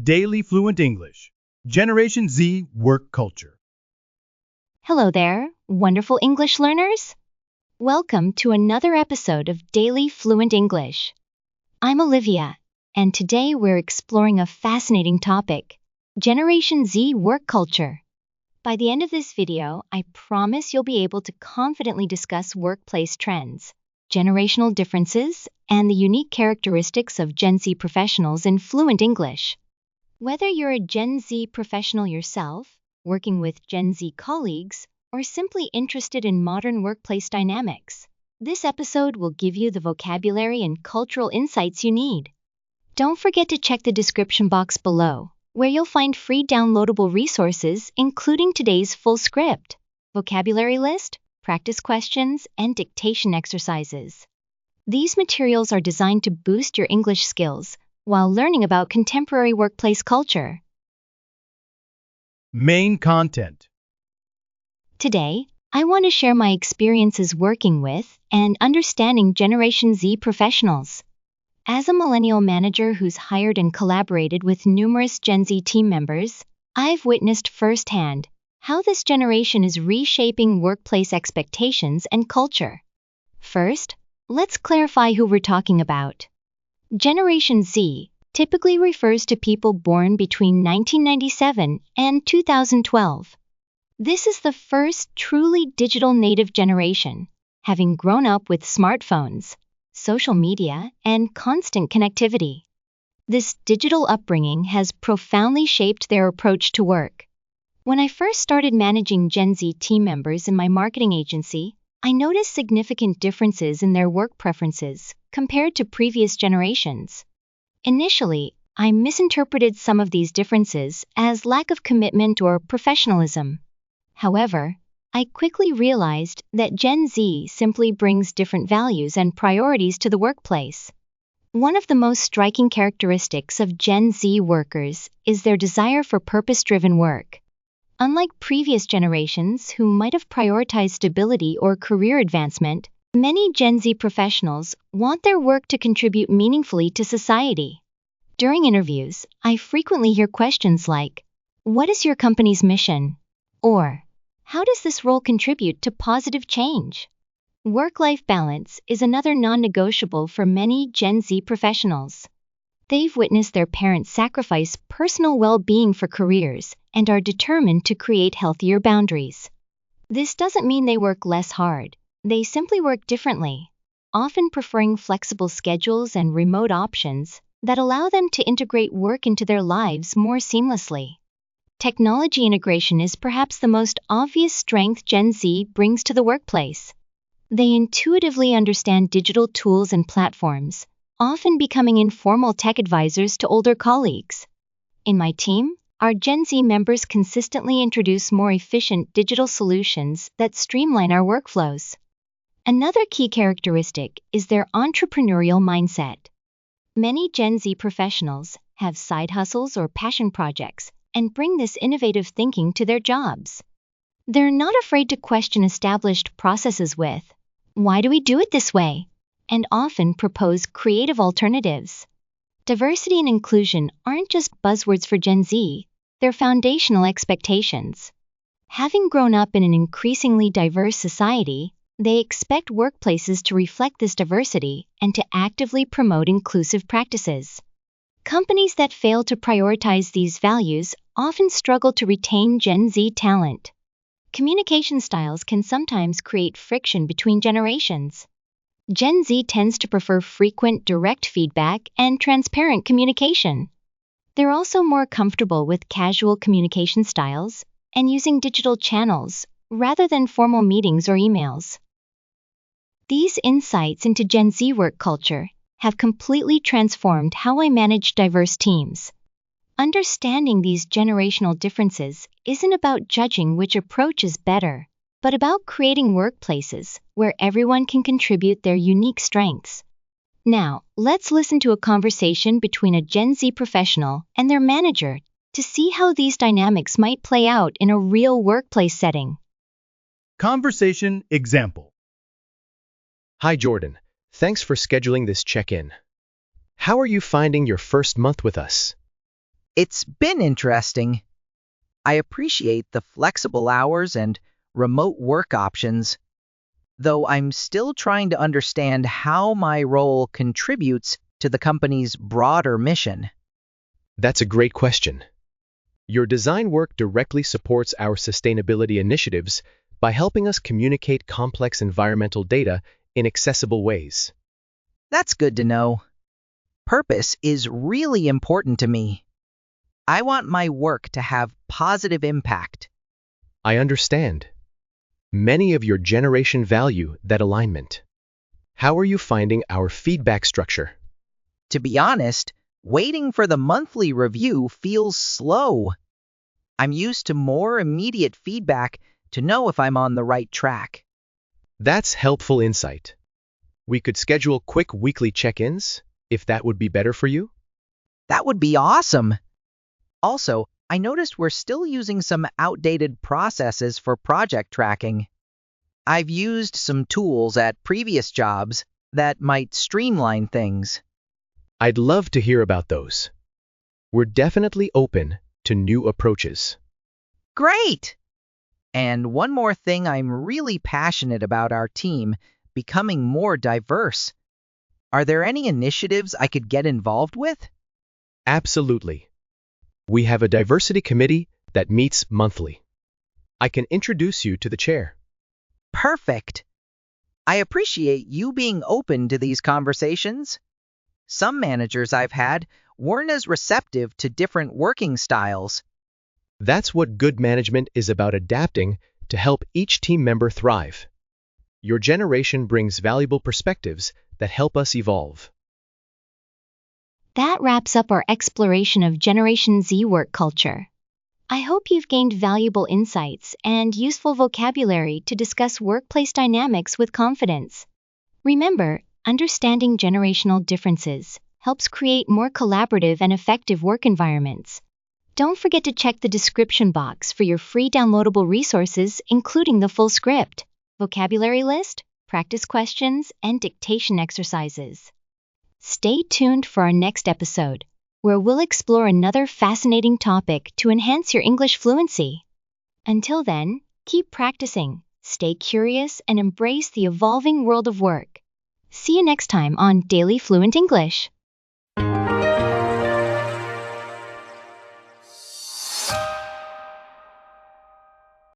Daily Fluent English. Generation Z Work Culture. Hello there, wonderful English learners. Welcome to another episode of Daily Fluent English. I'm Olivia, and today we're exploring a fascinating topic, Generation Z work culture. By the end of this video, I promise you'll be able to confidently discuss workplace trends, generational differences, and the unique characteristics of Gen Z professionals in fluent English. Whether you're a Gen Z professional yourself, working with Gen Z colleagues, or simply interested in modern workplace dynamics, this episode will give you the vocabulary and cultural insights you need. Don't forget to check the description box below, where you'll find free downloadable resources including today's full script, vocabulary list, practice questions, and dictation exercises. These materials are designed to boost your English skills while learning about contemporary workplace culture. Main content. Today, I want to share my experiences working with and understanding Generation Z professionals. As a millennial manager who's hired and collaborated with numerous Gen Z team members, I've witnessed firsthand how this generation is reshaping workplace expectations and culture. First, let's clarify who we're talking about. Generation Z typically refers to people born between 1997 and 2012. This is the first truly digital native generation, having grown up with smartphones, social media, and constant connectivity. This digital upbringing has profoundly shaped their approach to work. When I first started managing Gen Z team members in my marketing agency, I noticed significant differences in their work preferences compared to previous generations. Initially, I misinterpreted some of these differences as lack of commitment or professionalism. However, I quickly realized that Gen Z simply brings different values and priorities to the workplace. One of the most striking characteristics of Gen Z workers is their desire for purpose-driven work. Unlike previous generations who might have prioritized stability or career advancement, many Gen Z professionals want their work to contribute meaningfully to society. During interviews, I frequently hear questions like, "What is your company's mission?" or "How does this role contribute to positive change?" Work-life balance is another non-negotiable for many Gen Z professionals. They've witnessed their parents sacrifice personal well-being for careers and are determined to create healthier boundaries. This doesn't mean they work less hard. They simply work differently, often preferring flexible schedules and remote options that allow them to integrate work into their lives more seamlessly. Technology integration is perhaps the most obvious strength Gen Z brings to the workplace. They intuitively understand digital tools and platforms, often becoming informal tech advisors to older colleagues. In my team, our Gen Z members consistently introduce more efficient digital solutions that streamline our workflows. Another key characteristic is their entrepreneurial mindset. Many Gen Z professionals have side hustles or passion projects and bring this innovative thinking to their jobs. They're not afraid to question established processes with, "Why do we do it this way?" and often propose creative alternatives. Diversity and inclusion aren't just buzzwords for Gen Z, they're foundational expectations. Having grown up in an increasingly diverse society, they expect workplaces to reflect this diversity and to actively promote inclusive practices. Companies that fail to prioritize these values often struggle to retain Gen Z talent. Communication styles can sometimes create friction between generations. Gen Z tends to prefer frequent, direct feedback and transparent communication. They're also more comfortable with casual communication styles and using digital channels rather than formal meetings or emails. These insights into Gen Z work culture have completely transformed how I manage diverse teams. Understanding these generational differences isn't about judging which approach is better, but about creating workplaces where everyone can contribute their unique strengths. Now, let's listen to a conversation between a Gen Z professional and their manager to see how these dynamics might play out in a real workplace setting. Conversation example. Hi, Jordan. Thanks for scheduling this check-in. How are you finding your first month with us? It's been interesting. I appreciate the flexible hours and remote work options, though I'm still trying to understand how my role contributes to the company's broader mission. That's a great question. Your design work directly supports our sustainability initiatives by helping us communicate complex environmental data in accessible ways. That's good to know. Purpose is really important to me. I want my work to have positive impact. I understand. Many of your generation value that alignment. How are you finding our feedback structure? To be honest, waiting for the monthly review feels slow. I'm used to more immediate feedback to know if I'm on the right track. That's helpful insight. We could schedule quick weekly check-ins, if that would be better for you. That would be awesome. Also, I noticed we're still using some outdated processes for project tracking. I've used some tools at previous jobs that might streamline things. I'd love to hear about those. We're definitely open to new approaches. Great! And one more thing, I'm really passionate about our team becoming more diverse. Are there any initiatives I could get involved with? Absolutely. We have a diversity committee that meets monthly. I can introduce you to the chair. Perfect. I appreciate you being open to these conversations. Some managers I've had weren't as receptive to different working styles. That's what good management is about, adapting to help each team member thrive. Your generation brings valuable perspectives that help us evolve. That wraps up our exploration of Generation Z work culture. I hope you've gained valuable insights and useful vocabulary to discuss workplace dynamics with confidence. Remember, understanding generational differences helps create more collaborative and effective work environments. Don't forget to check the description box for your free downloadable resources, including the full script, vocabulary list, practice questions, and dictation exercises. Stay tuned for our next episode, where we'll explore another fascinating topic to enhance your English fluency. Until then, keep practicing, stay curious, and embrace the evolving world of work. See you next time on Daily Fluent English.